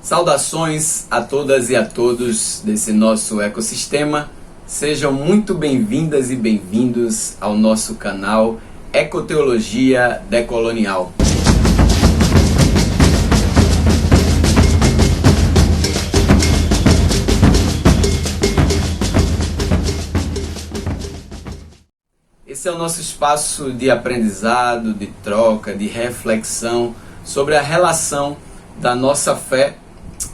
Saudações a todas e a todos desse nosso ecossistema. Sejam muito bem-vindas e bem-vindos ao nosso canal Ecoteologia Decolonial. Esse é o nosso espaço de aprendizado, de troca, de reflexão sobre a relação da nossa fé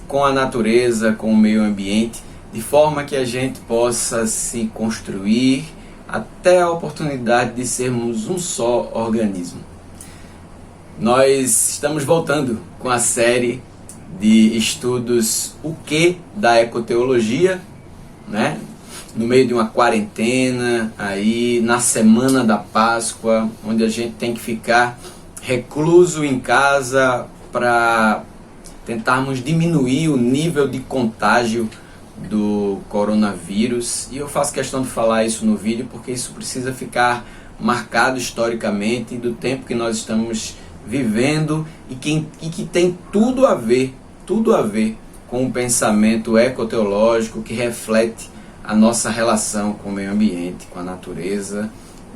com a natureza, com o meio ambiente, de forma que a gente possa se construir até a oportunidade de sermos um só organismo. Nós estamos voltando com a série de estudos O Que da Ecoteologia, né? No meio de uma quarentena, aí na semana da Páscoa, onde a gente tem que ficar recluso em casa para tentarmos diminuir o nível de contágio do coronavírus. E eu faço questão de falar isso no vídeo porque isso precisa ficar marcado historicamente do tempo que nós estamos vivendo e que tem tudo a ver com o pensamento ecoteológico que reflete a nossa relação com o meio ambiente, com a natureza,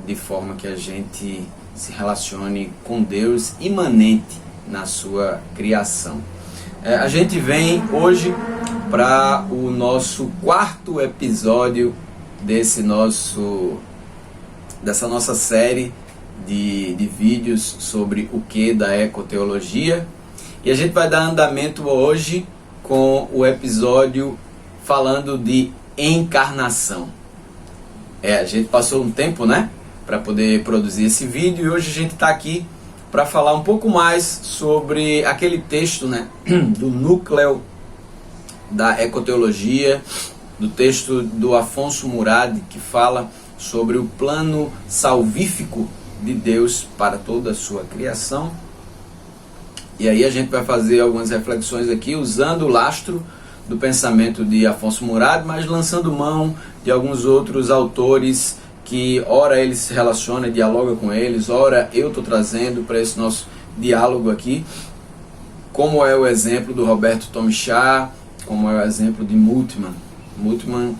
de forma que a gente se relacione com Deus imanente na sua criação. A gente vem hoje para o nosso quarto episódio dessa nossa série de vídeos sobre o que da ecoteologia. E a gente vai dar andamento hoje com o episódio falando de encarnação. A gente passou um tempo, né, para poder produzir esse vídeo, e hoje a gente está aqui para falar um pouco mais sobre aquele texto, né, do núcleo da ecoteologia, do texto do Afonso Murad, que fala sobre o plano salvífico de Deus para toda a sua criação. E aí a gente vai fazer algumas reflexões aqui usando o lastro do pensamento de Afonso Murad, mas lançando mão de alguns outros autores que ora ele se relaciona, dialoga com eles, ora eu estou trazendo para esse nosso diálogo aqui, como é o exemplo do Roberto Tomichat, como é o exemplo de Multman. Multman,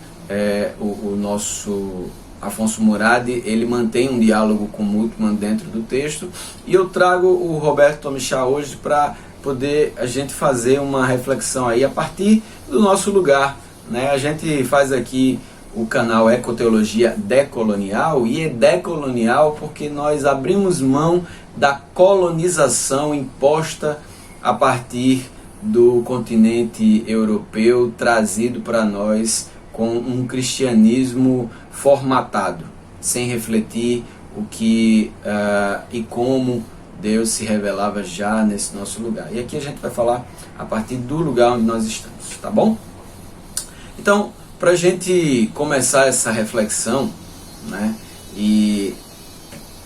o nosso Afonso Murad, ele mantém um diálogo com Multman dentro do texto, e eu trago o Roberto Tomichat hoje para poder a gente fazer uma reflexão aí a partir do nosso lugar, né? A gente faz aqui o canal Ecoteologia Decolonial, e é decolonial porque nós abrimos mão da colonização imposta a partir do continente europeu, trazido para nós com um cristianismo formatado, sem refletir o que e como Deus se revelava já nesse nosso lugar. E aqui a gente vai falar a partir do lugar onde nós estamos, tá bom? Então, para a gente começar essa reflexão, né, e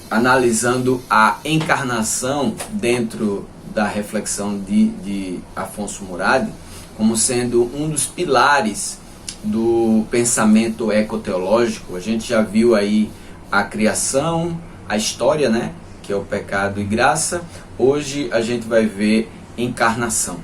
analisando a encarnação dentro da reflexão de Afonso Murad, como sendo um dos pilares do pensamento ecoteológico, a gente já viu aí a criação, a história, né, que é o pecado e graça. Hoje a gente vai ver encarnação.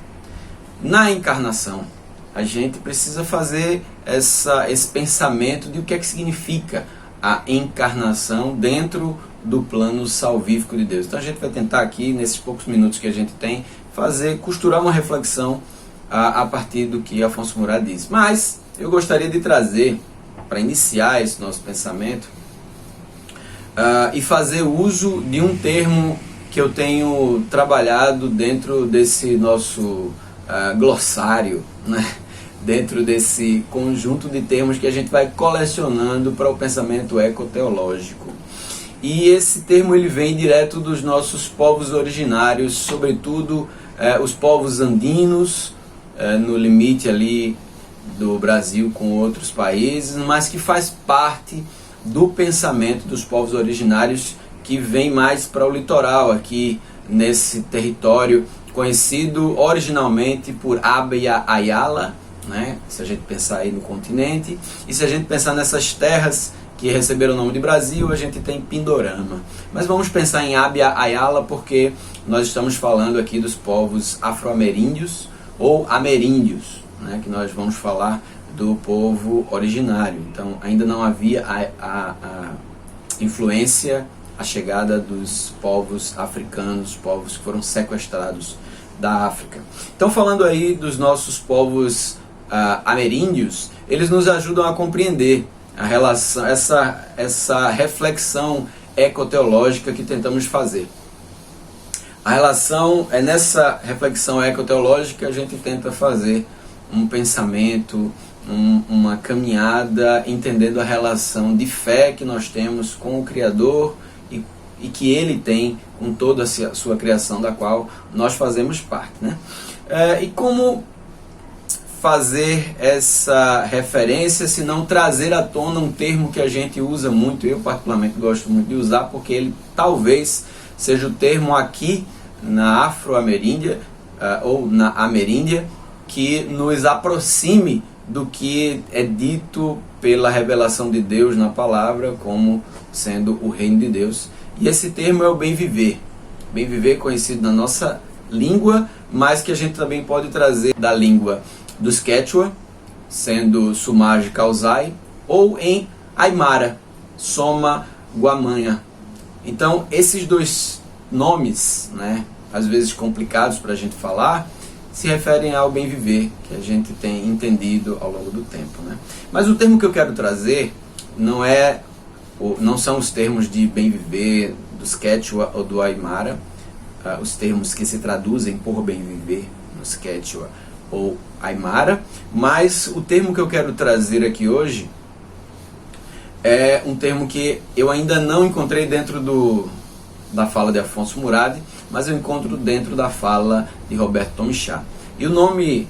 Na encarnação, a gente precisa fazer esse pensamento de o que é que significa a encarnação dentro do plano salvífico de Deus. Então a gente vai tentar aqui, nesses poucos minutos que a gente tem, costurar uma reflexão a partir do que Afonso Murad diz. Mas eu gostaria de trazer, para iniciar esse nosso pensamento, e fazer uso de um termo que eu tenho trabalhado dentro desse nosso glossário, né? Dentro desse conjunto de termos que a gente vai colecionando para o pensamento ecoteológico. E esse termo ele vem direto dos nossos povos originários, sobretudo os povos andinos, no limite ali do Brasil com outros países, mas que faz parte do pensamento dos povos originários que vem mais para o litoral, aqui nesse território conhecido originalmente por Abya Yala, né? Se a gente pensar aí no continente, e se a gente pensar nessas terras que receberam o nome de Brasil, a gente tem Pindorama. Mas vamos pensar em Abya Yala porque nós estamos falando aqui dos povos afro-ameríndios, ou ameríndios, né, que nós vamos falar do povo originário. Então ainda não havia a influência, a chegada dos povos africanos, povos que foram sequestrados da África. Então, falando aí dos nossos povos ameríndios, eles nos ajudam a compreender a relação, essa reflexão ecoteológica que tentamos fazer. A relação é nessa reflexão ecoteológica que a gente tenta fazer um pensamento, uma caminhada, entendendo a relação de fé que nós temos com o Criador e que Ele tem com toda a sua criação, da qual nós fazemos parte, né? E como fazer essa referência, se não trazer à tona um termo que a gente usa muito, eu particularmente gosto muito de usar, porque ele talvez seja o termo aqui na Afro-Ameríndia, ou na Ameríndia, que nos aproxime do que é dito pela revelação de Deus na palavra como sendo o reino de Deus. E esse termo é o bem viver. Bem viver conhecido na nossa língua, mas que a gente também pode trazer da língua dos Quechua, sendo Sumaj Causai, ou em Aimara, Soma Guamanha. Então, esses dois nomes, né, às vezes complicados para a gente falar, se referem ao bem viver, que a gente tem entendido ao longo do tempo, né? Mas o termo que eu quero trazer não são os termos de bem viver dos Quechua ou do Aimara, os termos que se traduzem por bem viver nos Quechua ou Aimara, mas o termo que eu quero trazer aqui hoje é um termo que eu ainda não encontrei dentro da fala de Afonso Murad, mas eu encontro dentro da fala de Roberto Tomichat. E o nome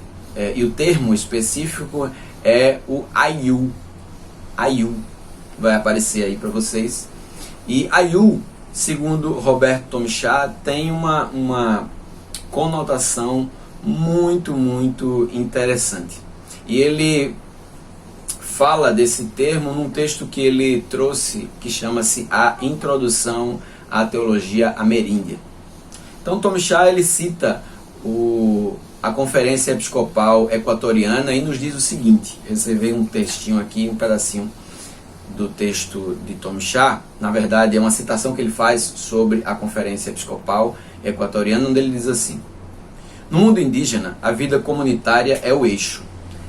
e o termo específico é o Ayu. Ayu vai aparecer aí para vocês. E Ayu, segundo Roberto Tomichat, tem uma conotação muito, muito interessante. E ele fala desse termo num texto que ele trouxe, que chama-se A Introdução à Teologia Ameríndia. Então Tomichat, ele cita a Conferência Episcopal Equatoriana e nos diz o seguinte. Você vê um textinho aqui, um pedacinho do texto de Tomichat. Na verdade é uma citação que ele faz sobre a Conferência Episcopal Equatoriana, onde ele diz assim: no mundo indígena, a vida comunitária é o eixo,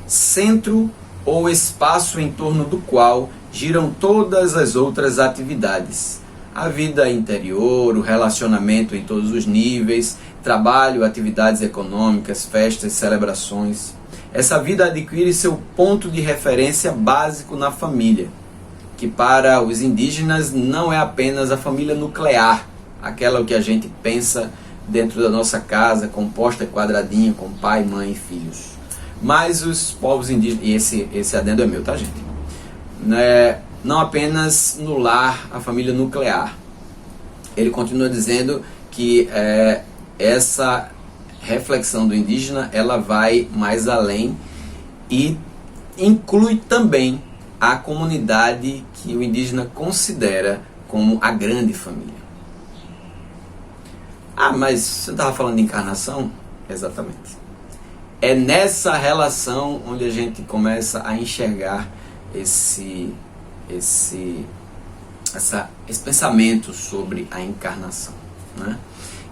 centro ou espaço em torno do qual giram todas as outras atividades. A vida interior, o relacionamento em todos os níveis, trabalho, atividades econômicas, festas, celebrações. Essa vida adquire seu ponto de referência básico na família, que para os indígenas não é apenas a família nuclear, aquela que a gente pensa dentro da nossa casa, composta quadradinha, com pai, mãe e filhos. Mas os povos indígenas, e esse adendo é meu, tá, gente? Não apenas no lar, a família nuclear. Ele continua dizendo que essa reflexão do indígena, ela vai mais além e inclui também a comunidade que o indígena considera como a grande família. Ah, mas você estava falando de encarnação? Exatamente. É nessa relação onde a gente começa a enxergar esse pensamento sobre a encarnação, né?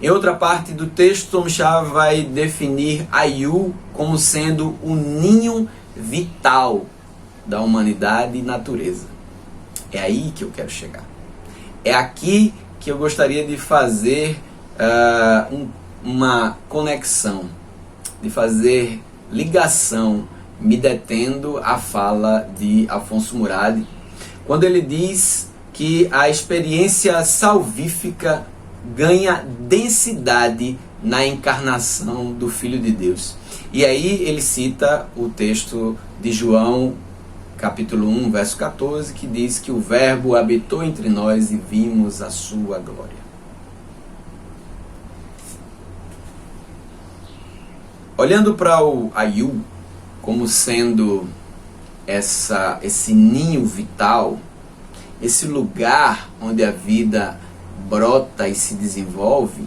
Em outra parte do texto, Tomichat vai definir Ayu como sendo o ninho vital da humanidade e natureza. É aí que eu quero chegar. É aqui que eu gostaria de fazer uma conexão, de fazer ligação, me detendo à fala de Afonso Murad, quando ele diz que a experiência salvífica ganha densidade na encarnação do Filho de Deus. E aí ele cita o texto de João, capítulo 1, verso 14, que diz que o Verbo habitou entre nós e vimos a sua glória. Olhando para o Ayu como sendo esse ninho vital, esse lugar onde a vida brota e se desenvolve,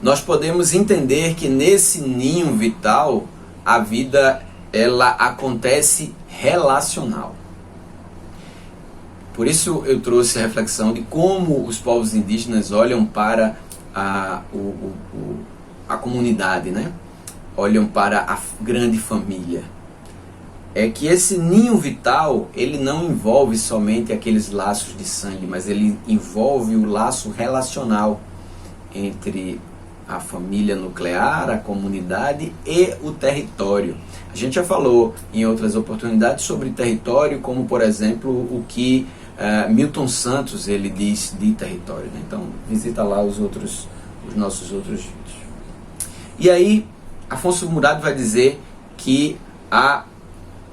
nós podemos entender que nesse ninho vital, a vida ela acontece relacional. Por isso eu trouxe a reflexão de como os povos indígenas olham para a comunidade, né? Olham para a grande família. É que esse ninho vital, ele não envolve somente aqueles laços de sangue, mas ele envolve o laço relacional entre a família nuclear, a comunidade e o território. A gente já falou em outras oportunidades sobre território, como por exemplo o que Milton Santos ele diz de território, né? Então visita lá os nossos outros vídeos. E aí Afonso Murado vai dizer que a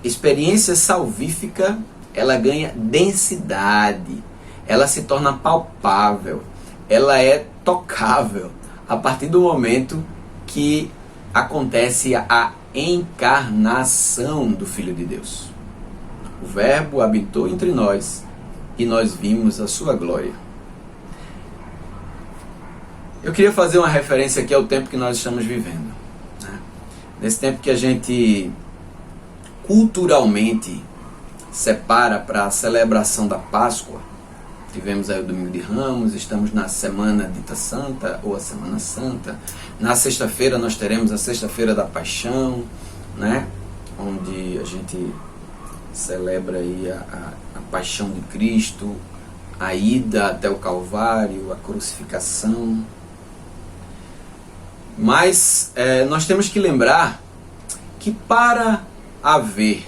experiência salvífica ela ganha densidade, ela se torna palpável, ela é tocável a partir do momento que acontece a encarnação do Filho de Deus. O Verbo habitou entre nós e nós vimos a sua glória. Eu queria fazer uma referência aqui ao tempo que nós estamos vivendo, né? Nesse tempo que a gente culturalmente separa para a celebração da Páscoa. Tivemos aí o Domingo de Ramos, estamos na Semana Dita Santa ou a Semana Santa. Na sexta-feira nós teremos a Sexta-feira da Paixão, né? Onde a gente celebra aí a paixão de Cristo, a ida até o Calvário, a crucificação. Mas nós temos que lembrar que para haver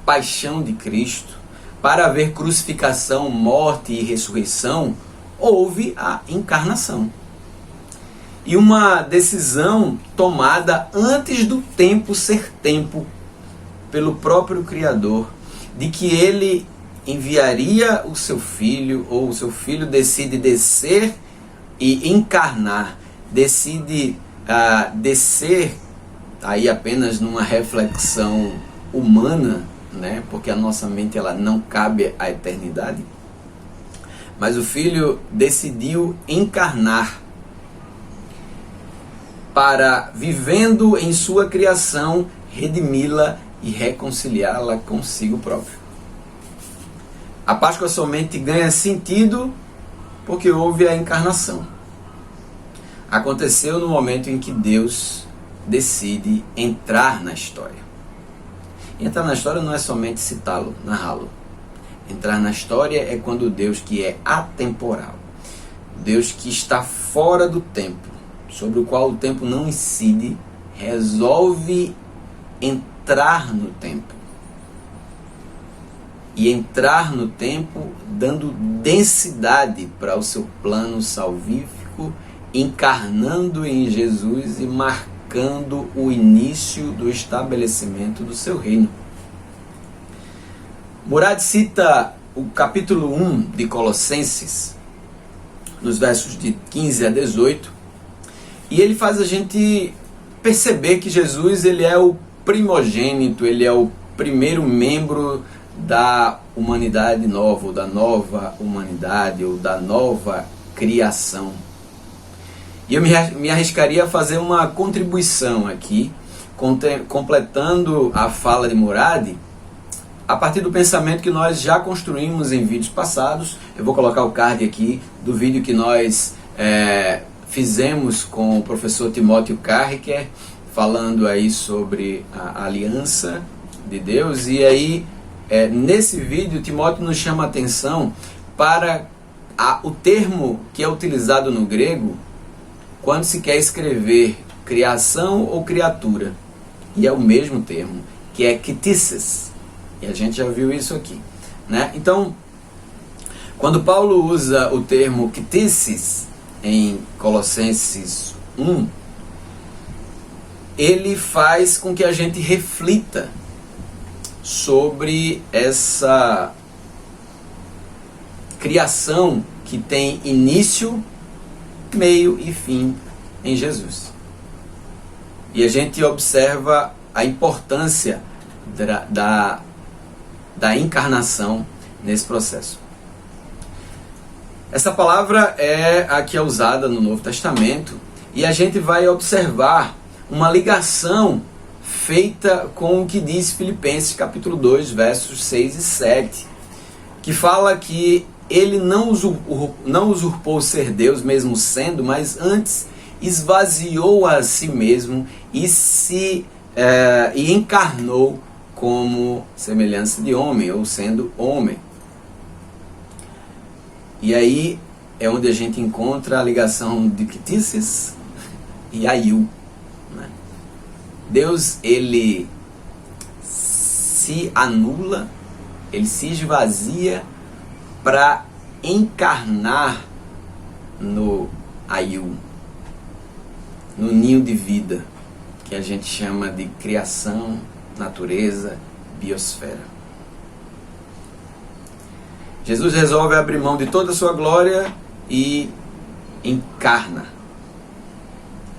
paixão de Cristo, para haver crucificação, morte e ressurreição, houve a encarnação. E uma decisão tomada antes do tempo ser tempo, pelo próprio Criador, de que ele enviaria o seu filho, ou o seu filho decide descer e encarnar, decide descer, aí apenas numa reflexão humana, né? Porque a nossa mente ela não cabe à eternidade, mas o Filho decidiu encarnar para, vivendo em sua criação, redimi-la e reconciliá-la consigo próprio. A Páscoa somente ganha sentido porque houve a encarnação. Aconteceu no momento em que Deus decide entrar na história. Entrar na história não é somente citá-lo, narrá-lo. Entrar na história é quando Deus que é atemporal, Deus que está fora do tempo, sobre o qual o tempo não incide, resolve entrar no tempo. E entrar no tempo dando densidade para o seu plano salvífico, encarnando em Jesus e marcando o início do estabelecimento do seu reino. Murad cita o capítulo 1 de Colossenses, nos versos de 15 a 18, e ele faz a gente perceber que Jesus ele é o primogênito, ele é o primeiro membro da humanidade nova, ou da nova humanidade, ou da nova criação. E eu me arriscaria a fazer uma contribuição aqui, completando a fala de Murad, a partir do pensamento que nós já construímos em vídeos passados. Eu vou colocar o card aqui do vídeo que nós fizemos com o professor Timóteo Carriker, falando aí sobre a aliança de Deus. E aí, nesse vídeo, Timóteo nos chama a atenção para o termo que é utilizado no grego quando se quer escrever criação ou criatura. E é o mesmo termo, que é ktisis. E a gente já viu isso aqui, né? Então, quando Paulo usa o termo ktisis em Colossenses 1, ele faz com que a gente reflita sobre essa criação que tem início, meio e fim em Jesus. E a gente observa a importância da encarnação nesse processo. Essa palavra é a que é usada no Novo Testamento e a gente vai observar uma ligação feita com o que diz Filipenses capítulo 2, versos 6 e 7, que fala que ele não usurpou ser Deus mesmo sendo, mas antes esvaziou a si mesmo e e encarnou como semelhança de homem, ou sendo homem. E aí é onde a gente encontra a ligação de Quitícias e Aiu. Né? Deus, ele se anula, ele se esvazia para encarnar no Aiu, no ninho de vida, que a gente chama de criação, natureza, biosfera. Jesus resolve abrir mão de toda a sua glória e encarna,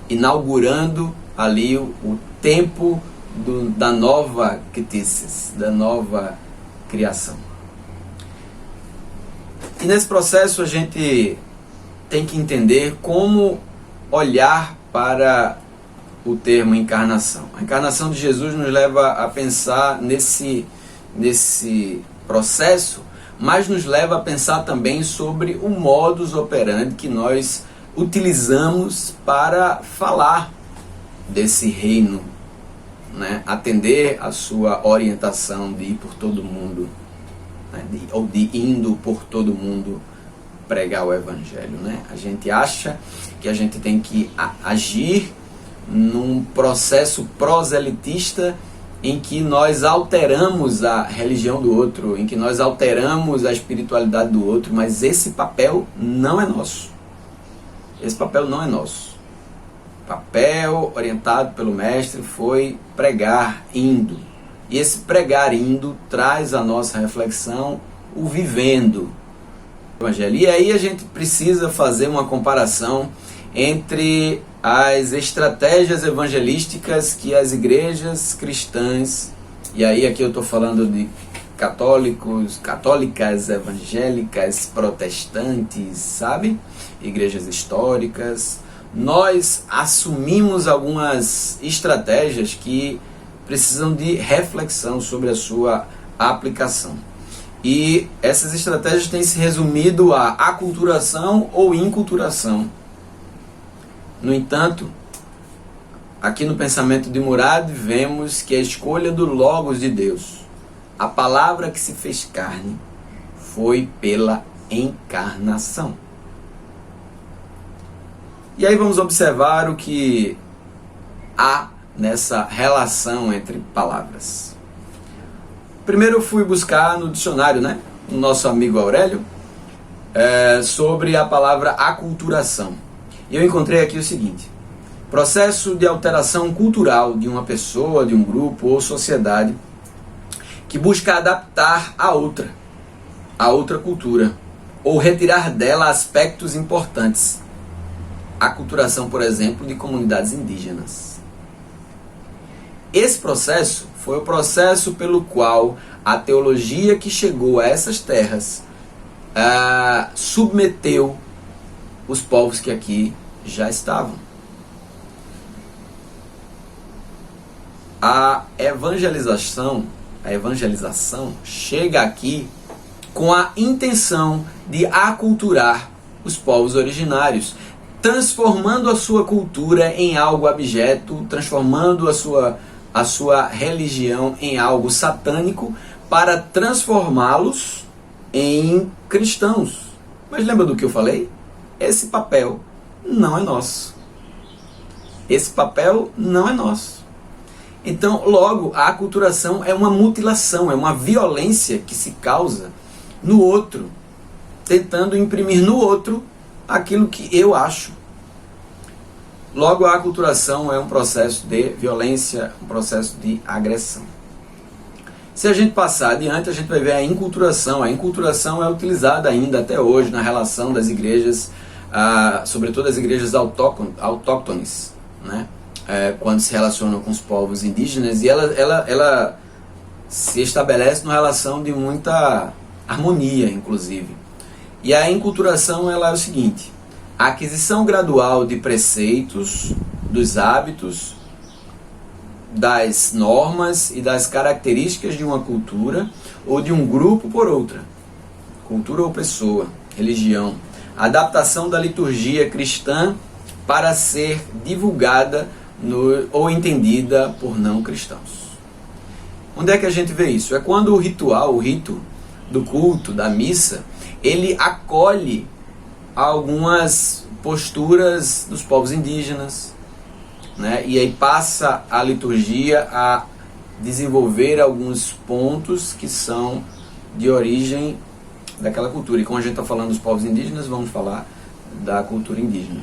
inaugurando ali o tempo da nova Quitícias, da nova criação. E nesse processo a gente tem que entender como olhar para o termo encarnação. A encarnação de Jesus nos leva a pensar nesse processo, mas nos leva a pensar também sobre o modus operandi que nós utilizamos para falar desse reino, né? Atender a sua orientação de ir por todo mundo, né? Ou de indo por todo mundo pregar o evangelho, né? A gente acha que a gente tem que agir num processo proselitista em que nós alteramos a religião do outro, em que nós alteramos a espiritualidade do outro, mas esse papel não é nosso. Esse papel não é nosso. O papel orientado pelo mestre foi pregar indo. E esse pregar indo traz à nossa reflexão o vivendo o evangelho. E aí a gente precisa fazer uma comparação entre as estratégias evangelísticas que as igrejas cristãs, e aí aqui eu estou falando de católicos, católicas, evangélicas, protestantes, sabe? Igrejas históricas. Nós assumimos algumas estratégias que precisam de reflexão sobre a sua aplicação. E essas estratégias têm se resumido a aculturação ou inculturação. No entanto, aqui no pensamento de Murad, vemos que a escolha do Logos de Deus, a palavra que se fez carne, foi pela encarnação. E aí vamos observar o que há nessa relação entre palavras. Primeiro eu fui buscar no dicionário, né, o nosso amigo Aurélio, sobre a palavra aculturação. E eu encontrei aqui o seguinte: processo de alteração cultural de uma pessoa, de um grupo ou sociedade que busca adaptar a outra cultura, ou retirar dela aspectos importantes. Aculturação, por exemplo, de comunidades indígenas. Esse processo foi o processo pelo qual a teologia que chegou a essas terras submeteu os povos que aqui já estavam. A evangelização chega aqui com a intenção de aculturar os povos originários, transformando a sua cultura em algo abjeto, transformando a sua religião em algo satânico, para transformá-los em cristãos. Mas lembra do que eu falei? Esse papel não é nosso. Esse papel não é nosso. Então, logo, a aculturação é uma mutilação, é uma violência que se causa no outro, tentando imprimir no outro aquilo que eu acho. Logo, a aculturação é um processo de violência, um processo de agressão. Se a gente passar adiante, a gente vai ver a inculturação. A inculturação é utilizada ainda até hoje na relação das igrejas, sobretudo as igrejas autóctones, né? Quando se relacionam com os povos indígenas, e ela se estabelece numa relação de muita harmonia, inclusive. E a inculturação ela é o seguinte: a aquisição gradual de preceitos, dos hábitos, das normas e das características de uma cultura ou de um grupo por outra, cultura ou pessoa, religião, a adaptação da liturgia cristã para ser divulgada ou entendida por não cristãos. Onde é que a gente vê isso? É quando o rito do culto, da missa, ele acolhe algumas posturas dos povos indígenas, né? E aí passa a liturgia a desenvolver alguns pontos que são de origem daquela cultura. E como a gente está falando dos povos indígenas, vamos falar da cultura indígena.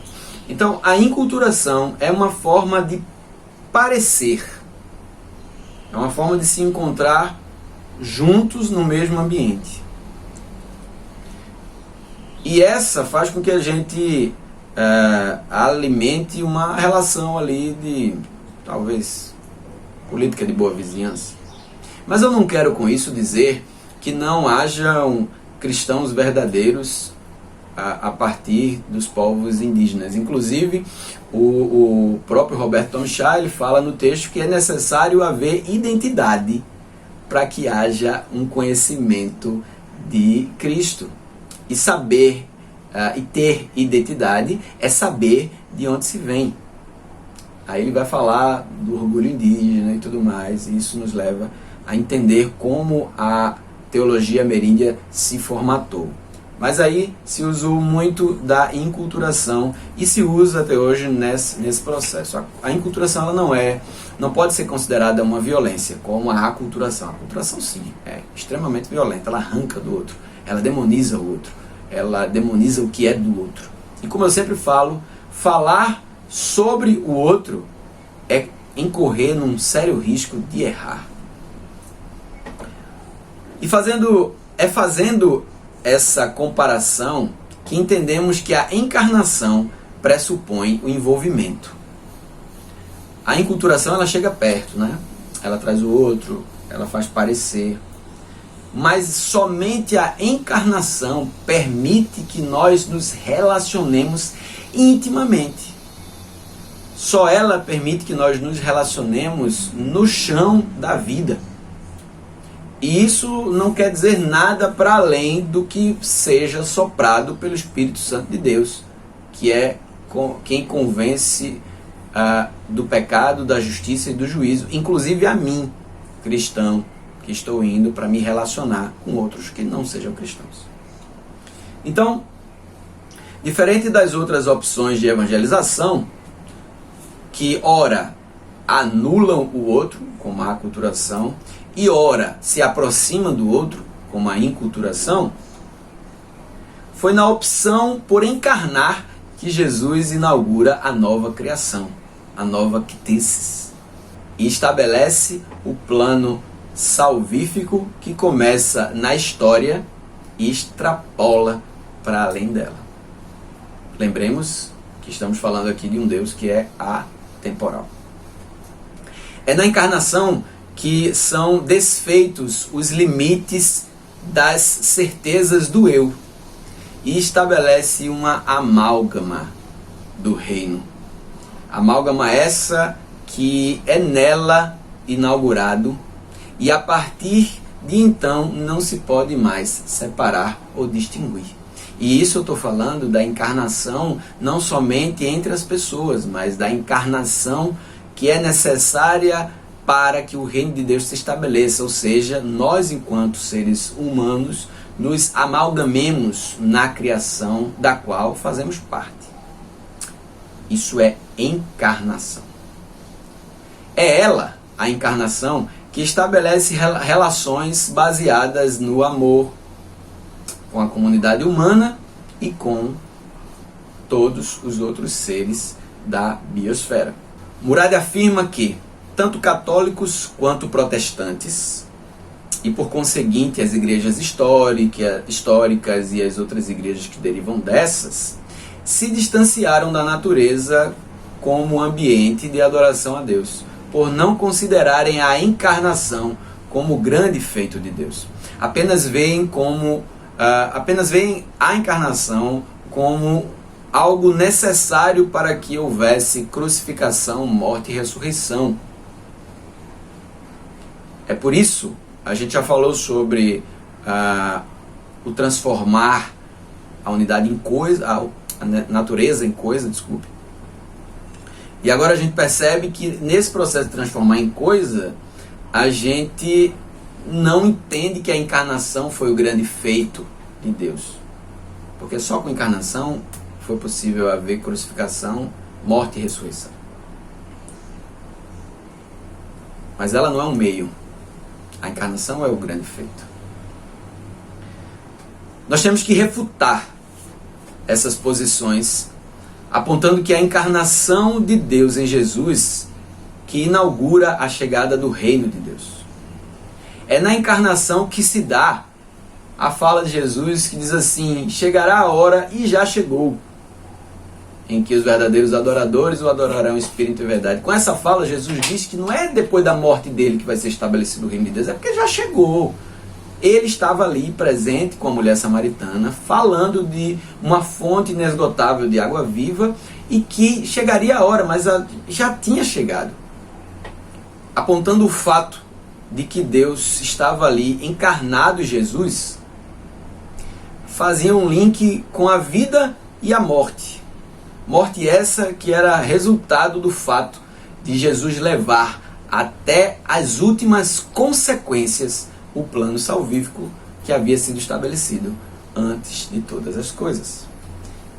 Então, a inculturação é uma forma de parecer, é uma forma de se encontrar juntos no mesmo ambiente. E essa faz com que a gente alimente uma relação ali de, talvez, política de boa vizinhança. Mas eu não quero com isso dizer que não hajam cristãos verdadeiros a partir dos povos indígenas. Inclusive, o próprio Roberto Tomchá, ele fala no texto que é necessário haver identidade para que haja um conhecimento de Cristo. E saber e ter identidade é saber de onde se vem. Aí ele vai falar do orgulho indígena e tudo mais, e isso nos leva a entender como a teologia ameríndia se formatou. Mas aí se usou muito da inculturação e se usa até hoje nesse processo. A inculturação ela não pode ser considerada uma violência, como a aculturação. A aculturação sim, é extremamente violenta, ela arranca do outro, ela demoniza o outro, ela demoniza o que é do outro. E como eu sempre falo, falar sobre o outro é incorrer num sério risco de errar. E fazendo essa comparação que entendemos que a encarnação pressupõe o envolvimento. A inculturação ela chega perto, né? Ela traz o outro, ela faz parecer. Mas somente a encarnação permite que nós nos relacionemos intimamente. Só ela permite que nós nos relacionemos no chão da vida. E isso não quer dizer nada para além do que seja soprado pelo Espírito Santo de Deus, que é quem convence do pecado, da justiça e do juízo, inclusive a mim, cristão, que estou indo para me relacionar com outros que não sejam cristãos. Então, diferente das outras opções de evangelização, que ora anulam o outro, como a aculturação, e ora se aproximam do outro, como a inculturação, foi na opção por encarnar que Jesus inaugura a nova criação, a nova ktisis, e estabelece o plano salvífico que começa na história e extrapola para além dela. Lembremos que estamos falando aqui de um Deus que é atemporal. É na encarnação que são desfeitos os limites das certezas do eu e estabelece uma amálgama do reino. Amálgama essa que é nela inaugurado e a partir de então não se pode mais separar ou distinguir. E isso eu estou falando da encarnação não somente entre as pessoas, mas da encarnação que é necessária para que o reino de Deus se estabeleça, ou seja, nós enquanto seres humanos nos amalgamemos na criação da qual fazemos parte. Isso é encarnação. É ela, a encarnação, que estabelece relações baseadas no amor com a comunidade humana e com todos os outros seres da biosfera. Murad afirma que tanto católicos quanto protestantes, e por conseguinte as igrejas históricas e as outras igrejas que derivam dessas, se distanciaram da natureza como ambiente de adoração a Deus, por não considerarem a encarnação como o grande feito de Deus. Apenas veem a encarnação como algo necessário para que houvesse crucificação, morte e ressurreição. É por isso, a gente já falou sobre o transformar a unidade em coisa, a natureza em coisa, desculpe. E agora a gente percebe que nesse processo de transformar em coisa, a gente não entende que a encarnação foi o grande feito de Deus. Porque só com a encarnação foi possível haver crucificação, morte e ressurreição. Mas ela não é um meio. A encarnação é o grande feito. Nós temos que refutar essas posições, apontando que é a encarnação de Deus em Jesus que inaugura a chegada do reino de Deus. É na encarnação que se dá a fala de Jesus que diz assim: chegará a hora, e já chegou, em que os verdadeiros adoradores o adorarão em espírito e verdade. Com essa fala, Jesus diz que não é depois da morte dele que vai ser estabelecido o reino de Deus, é porque já chegou. Ele estava ali presente com a mulher samaritana, falando de uma fonte inesgotável de água viva e que chegaria a hora, mas já tinha chegado. Apontando o fato de que Deus estava ali encarnado em Jesus, fazia um link com a vida e a morte. Morte essa que era resultado do fato de Jesus levar até as últimas consequências o plano salvífico que havia sido estabelecido antes de todas as coisas.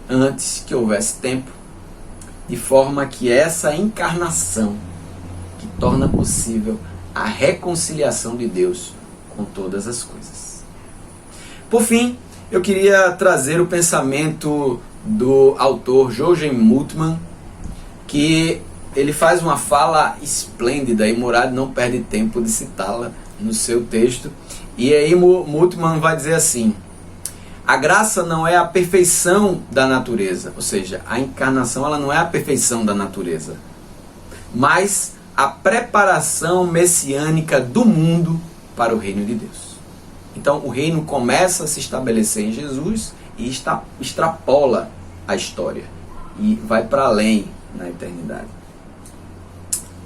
Antes que houvesse tempo, de forma que essa encarnação que torna possível a reconciliação de Deus com todas as coisas. Por fim, eu queria trazer o pensamento do autor Jürgen Moltmann, que ele faz uma fala esplêndida e Murad não perde tempo de citá-la no seu texto. E aí Moltmann vai dizer assim: a graça não é a perfeição da natureza, ou seja, a encarnação ela não é a perfeição da natureza, mas a preparação messiânica do mundo para o reino de Deus. Então o reino começa a se estabelecer em Jesus e extrapola a história e vai para além na eternidade.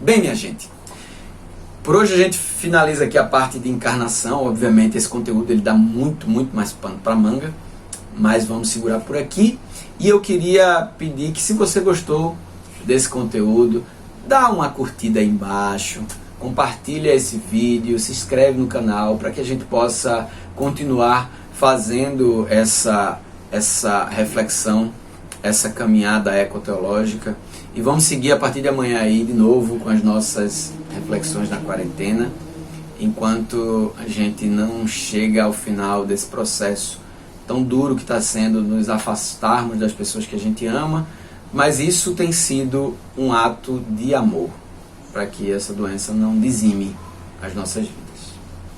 Bem, minha gente, por hoje a gente finaliza aqui a parte de encarnação. Obviamente esse conteúdo ele dá muito mais pano para manga, mas vamos segurar por aqui. E eu queria pedir que, se você gostou desse conteúdo, dá uma curtida aí embaixo, compartilha esse vídeo, se inscreve no canal para que a gente possa continuar fazendo essa reflexão, essa caminhada ecoteológica. E vamos seguir a partir de amanhã aí de novo com as nossas reflexões na quarentena, enquanto a gente não chega ao final desse processo tão duro que está sendo nos afastarmos das pessoas que a gente ama, mas isso tem sido um ato de amor para que essa doença não dizime as nossas vidas,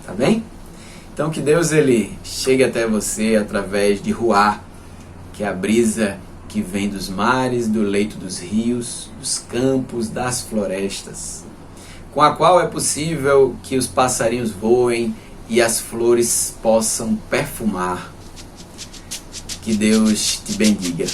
tá bem? Então que Deus ele chegue até você através de Ruá, que é a brisa que vem dos mares, do leito dos rios, dos campos, das florestas, com a qual é possível que os passarinhos voem e as flores possam perfumar. Que Deus te bendiga.